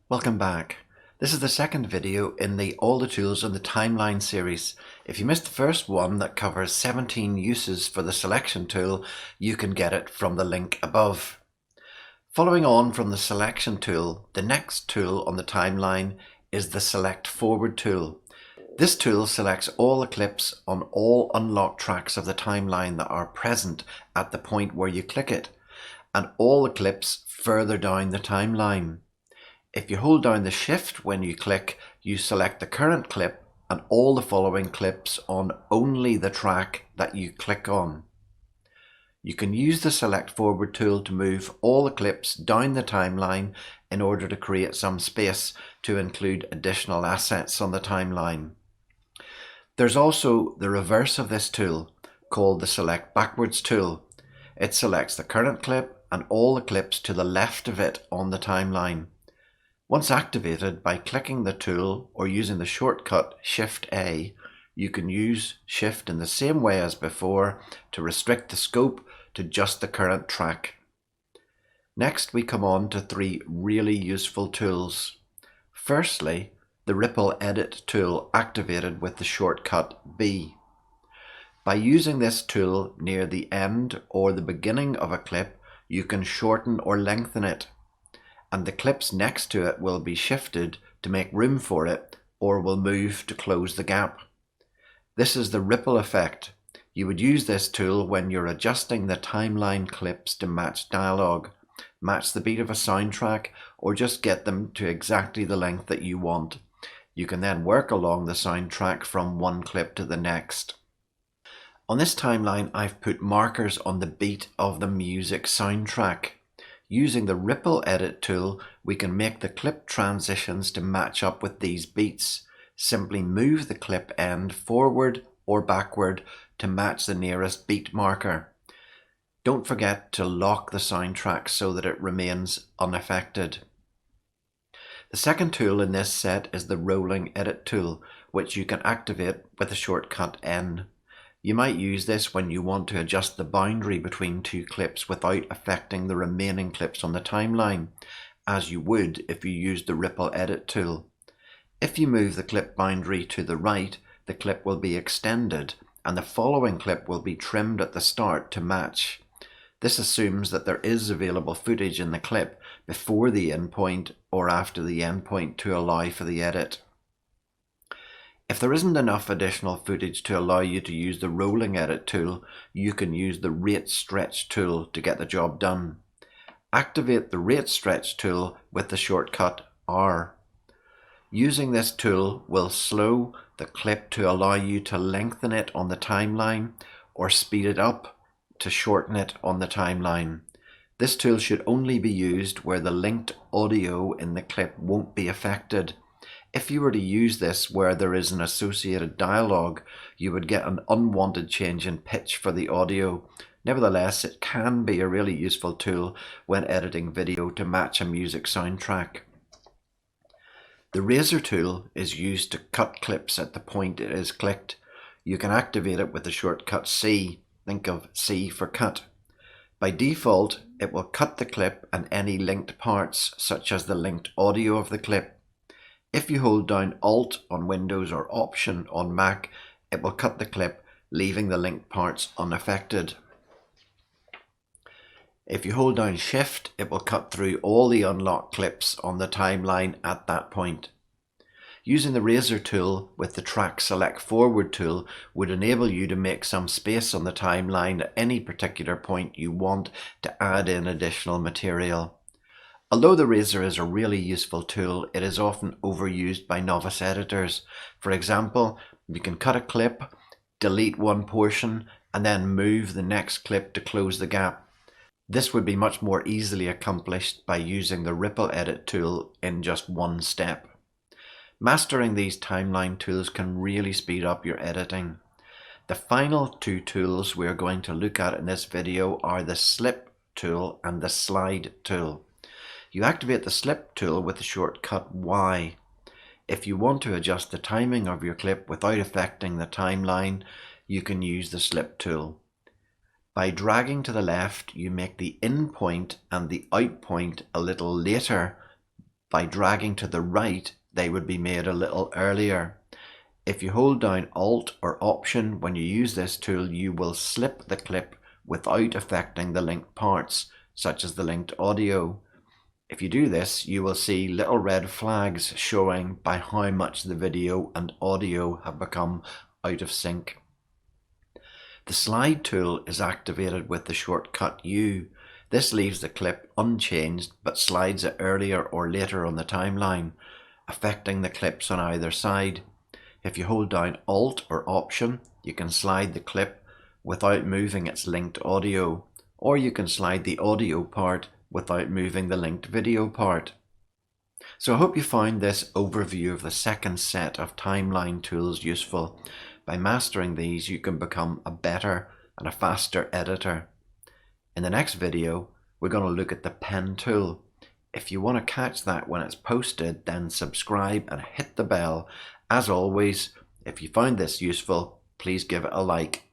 Welcome back. This is the second video in the All the Tools in the Timeline series. If you missed the first one that covers 17 uses for the selection tool, you can get it from the link above. Following on from the selection tool, the next tool on the timeline is the Select Forward tool. This tool selects all the clips on all unlocked tracks of the timeline that are present at the point where you click it, and all the clips further down the timeline. If you hold down the Shift when you click, you select the current clip and all the following clips on only the track that you click on. You can use the Select Forward tool to move all the clips down the timeline in order to create some space to include additional assets on the timeline. There's also the reverse of this tool, called the Select Backwards tool. It selects the current clip and all the clips to the left of it on the timeline. Once activated, by clicking the tool or using the shortcut Shift-A, you can use Shift in the same way as before to restrict the scope to just the current track. Next, we come on to three really useful tools. Firstly, the Ripple Edit tool activated with the shortcut B. By using this tool near the end or the beginning of a clip, you can shorten or lengthen it, and the clips next to it will be shifted to make room for it or will move to close the gap. This is the ripple effect. You would use this tool when you're adjusting the timeline clips to match dialogue, match the beat of a soundtrack, or just get them to exactly the length that you want. You can then work along the soundtrack from one clip to the next. On this timeline, I've put markers on the beat of the music soundtrack. Using the Ripple Edit tool, we can make the clip transitions to match up with these beats. Simply move the clip end forward or backward to match the nearest beat marker. Don't forget to lock the soundtrack so that it remains unaffected. The second tool in this set is the Rolling Edit tool, which you can activate with the shortcut N. You might use this when you want to adjust the boundary between two clips without affecting the remaining clips on the timeline, as you would if you used the Ripple Edit tool. If you move the clip boundary to the right, the clip will be extended and the following clip will be trimmed at the start to match. This assumes that there is available footage in the clip before the endpoint or after the endpoint to allow for the edit. If there isn't enough additional footage to allow you to use the Rolling Edit tool, you can use the Rate Stretch tool to get the job done. Activate the Rate Stretch tool with the shortcut R. Using this tool will slow the clip to allow you to lengthen it on the timeline or speed it up to shorten it on the timeline. This tool should only be used where the linked audio in the clip won't be affected. If you were to use this where there is an associated dialogue, you would get an unwanted change in pitch for the audio. Nevertheless, it can be a really useful tool when editing video to match a music soundtrack. The Razor tool is used to cut clips at the point it is clicked. You can activate it with the shortcut C. Think of C for cut. By default, it will cut the clip and any linked parts, such as the linked audio of the clip. If you hold down Alt on Windows or Option on Mac, it will cut the clip, leaving the linked parts unaffected. If you hold down Shift, it will cut through all the unlocked clips on the timeline at that point. Using the Razor tool with the Track Select Forward tool would enable you to make some space on the timeline at any particular point you want to add in additional material. Although the Razor is a really useful tool, it is often overused by novice editors. For example, you can cut a clip, delete one portion, and then move the next clip to close the gap. This would be much more easily accomplished by using the Ripple Edit tool in just one step. Mastering these timeline tools can really speed up your editing. The final two tools we are going to look at in this video are the Slip tool and the Slide tool. You activate the Slip tool with the shortcut Y. If you want to adjust the timing of your clip without affecting the timeline, you can use the Slip tool. By dragging to the left, you make the in point and the out point a little later By dragging to the right, they would be made a little earlier. If you hold down Alt or Option when you use this tool, you will slip the clip without affecting the linked parts, such as the linked audio. If you do this, you will see little red flags showing by how much the video and audio have become out of sync. The slide tool is activated with the shortcut U. This leaves the clip unchanged but slides it earlier or later on the timeline, affecting the clips on either side. If you hold down Alt or Option, you can slide the clip without moving its linked audio, or you can slide the audio part without moving the linked video part. So I hope you found this overview of the second set of timeline tools useful. By mastering these, you can become a better and a faster editor. In the next video, we're going to look at the pen tool. If you want to catch that when it's posted, then subscribe and hit the bell. As always, if you found this useful, please give it a like.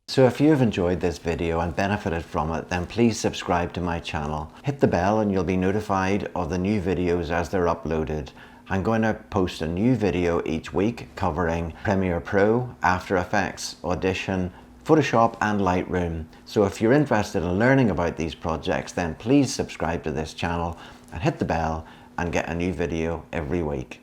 So if you have enjoyed this video and benefited from it, then please subscribe to my channel. Hit the bell and you'll be notified of the new videos as they're uploaded. I'm going to post a new video each week covering Premiere Pro, After Effects, Audition, Photoshop and Lightroom. So if you're interested in learning about these projects, then please subscribe to this channel and hit the bell and get a new video every week.